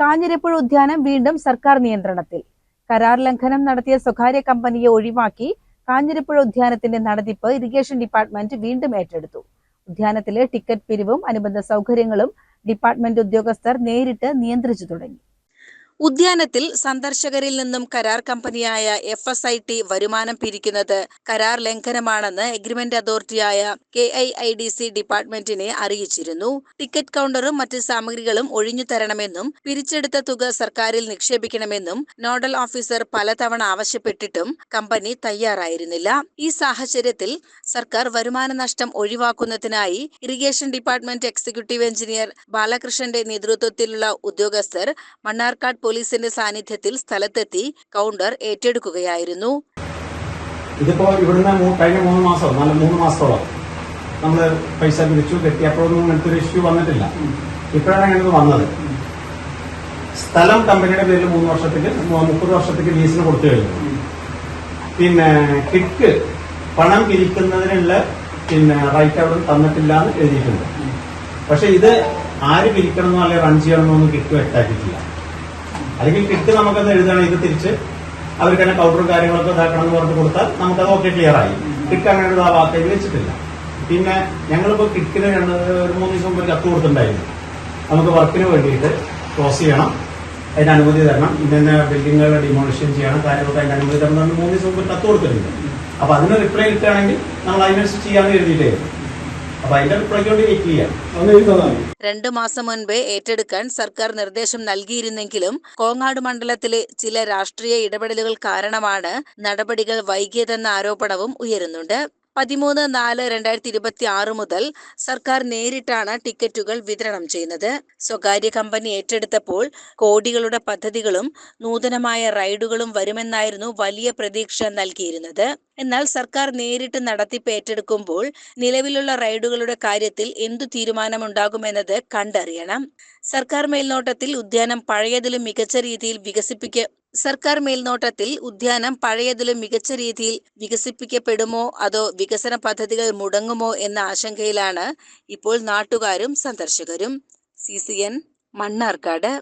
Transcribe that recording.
കാഞ്ഞിരപ്പുഴ ഉദ്യാനം വീണ്ടും സർക്കാർ നിയന്ത്രണത്തിൽ. കരാർ ലംഘനം നടത്തിയ സ്വകാര്യ കമ്പനിയെ ഒഴിവാക്കി കാഞ്ഞിരപ്പുഴ ഉദ്യാനത്തിന്റെ നടത്തിപ്പ് ഇറിഗേഷൻ ഡിപ്പാർട്ട്മെന്റ് വീണ്ടും ഏറ്റെടുത്തു. ഉദ്യാനത്തിലെ ടിക്കറ്റ് പിരിവും അനുബന്ധ സൗകര്യങ്ങളും ഡിപ്പാർട്ട്മെന്റ് ഉദ്യോഗസ്ഥർ നേരിട്ട് നിയന്ത്രിച്ചു തുടങ്ങി. ഉദ്യാനത്തിൽ സന്ദർശകരിൽ നിന്നും കരാർ കമ്പനിയായ FSIT വരുമാനം പിരിക്കുന്നത് കരാർ ലംഘനമാണെന്ന് എഗ്രിമെന്റ് അതോറിറ്റിയായ KIIDC ഡിപ്പാർട്ട്മെന്റിനെ അറിയിച്ചിരുന്നു. ടിക്കറ്റ് കൗണ്ടറും മറ്റ് സാമഗ്രികളും ഒഴിഞ്ഞു തരണമെന്നും പിരിച്ചെടുത്ത തുക സർക്കാരിൽ നിക്ഷേപിക്കണമെന്നും നോഡൽ ഓഫീസർ പലതവണ ആവശ്യപ്പെട്ടിട്ടും കമ്പനി തയ്യാറായിരുന്നില്ല. ഈ സാഹചര്യത്തിൽ സർക്കാർ വരുമാന നഷ്ടം ഒഴിവാക്കുന്നതിനായി ഇറിഗേഷൻ ഡിപ്പാർട്ട്മെന്റ് എക്സിക്യൂട്ടീവ് എഞ്ചിനീയർ ബാലകൃഷ്ണന്റെ നേതൃത്വത്തിലുള്ള ഉദ്യോഗസ്ഥർ മണ്ണാർക്കാട് പോലീസിന്റെ സാന്നിധ്യത്തിൽ സ്ഥലത്തെത്തി കൗണ്ടർ ഏറ്റെടുക്കുകയായിരുന്നു. ഇതിപ്പോ ഇവിടുന്ന് കഴിഞ്ഞ 3 മാസത്തോളം നമ്മൾ പൈസ പിരിച്ചു കെട്ടിയപ്പോഴൊന്നും ഇങ്ങനത്തെ ഒരു ഇഷ്യൂ വന്നിട്ടില്ല. ഇപ്പോഴാണ് ഞങ്ങൾക്ക് വന്നത്. സ്ഥലം കമ്പനിയുടെ പേരിൽ 30 വർഷത്തേക്ക് ലീസിന് കൊടുത്തു കഴിഞ്ഞു. പിന്നെ കിക്ക് പണം പിരിക്കുന്നതിനുള്ള റൈറ്റ് അവിടെ തന്നിട്ടില്ല എന്ന് എഴുതിയിട്ടുണ്ട്. പക്ഷെ ഇത് ആര് പിരിക്കണമെന്നോ അല്ലെങ്കിൽ റൺ ചെയ്യണമെന്നോ ഒന്നും കിക്ക് വ്യക്തമാക്കിയിട്ടില്ല. അല്ലെങ്കിൽ കിക്ക് നമുക്കത് എഴുതണം, ഇത് തിരിച്ച് അവർക്ക് തന്നെ കൗണ്ടറും കാര്യങ്ങളൊക്കെ ഇതാക്കണം എന്ന് പറഞ്ഞ് കൊടുത്താൽ നമുക്കത് ഓക്കെ ക്ലിയർ ആയി. കിക്ക് അങ്ങനെ ആ വാക്ക് എഴുതി വെച്ചിട്ടില്ല. പിന്നെ ഞങ്ങളിപ്പോ കിക്കിന് ഒരു 3 ദിവസം മുമ്പ് കത്ത് കൊടുത്തിട്ടുണ്ടായിരുന്നു. നമുക്ക് വർക്കിന് വേണ്ടിയിട്ട് ക്ലോസ് ചെയ്യണം, അതിന് അനുമതി തരണം, ഇന്ന ബിൽഡിങ്ങുകൾ ഡിമോളിഷൻ ചെയ്യണം, കാര്യങ്ങളൊക്കെ അതിന് അനുമതി തരണം എന്ന് 3 ദിവസം മുമ്പ് കത്ത് കൊടുത്തിട്ടുണ്ട്. അപ്പൊ അതിന് റിപ്ലൈ കിട്ടുകയാണെങ്കിൽ നമ്മൾ അതിനനുസരിച്ച് ചെയ്യാന്ന് എഴുതിയിട്ടായിരുന്നു. അപ്പൊ അതിന്റെ റിപ്ലൈക്ക് വേണ്ടി വെയിറ്റ് ചെയ്യാം. 2 മാസം മുൻപേ ഏറ്റെടുക്കാൻ സർക്കാർ നിർദ്ദേശം നൽകിയിരുന്നെങ്കിലും കോങ്ങാട് മണ്ഡലത്തിലെ ചില രാഷ്ട്രീയ ഇടപെടലുകൾ കാരണമാണ് നടപടികൾ വൈകിയതെന്ന ആരോപണവും ഉയരുന്നുണ്ട്. 13/4/2026 മുതൽ സർക്കാർ നേരിട്ടാണ് ടിക്കറ്റുകൾ വിതരണം ചെയ്യുന്നത്. സ്വകാര്യ കമ്പനി ഏറ്റെടുത്തപ്പോൾ കോടികളുടെ പദ്ധതികളും നൂതനമായ റൈഡുകളും വരുമെന്നായിരുന്നു വലിയ പ്രതീക്ഷ നൽകിയിരുന്നത്. എന്നാൽ സർക്കാർ നേരിട്ട് നടത്തിപ്പ് ഏറ്റെടുക്കുമ്പോൾ നിലവിലുള്ള റൈഡുകളുടെ കാര്യത്തിൽ എന്തു തീരുമാനമുണ്ടാകുമെന്നത് കണ്ടറിയണം. സർക്കാർ മേൽനോട്ടത്തിൽ ഉദ്യാനം പഴയതിലും മികച്ച രീതിയിൽ വികസിപ്പിക്കപ്പെടുമോ അതോ വികസന പദ്ധതികൾ മുടങ്ങുമോ എന്ന ആശങ്കയിലാണ് ഇപ്പോൾ നാട്ടുകാരും സന്ദർശകരും. CCN മണ്ണാർക്കാട്.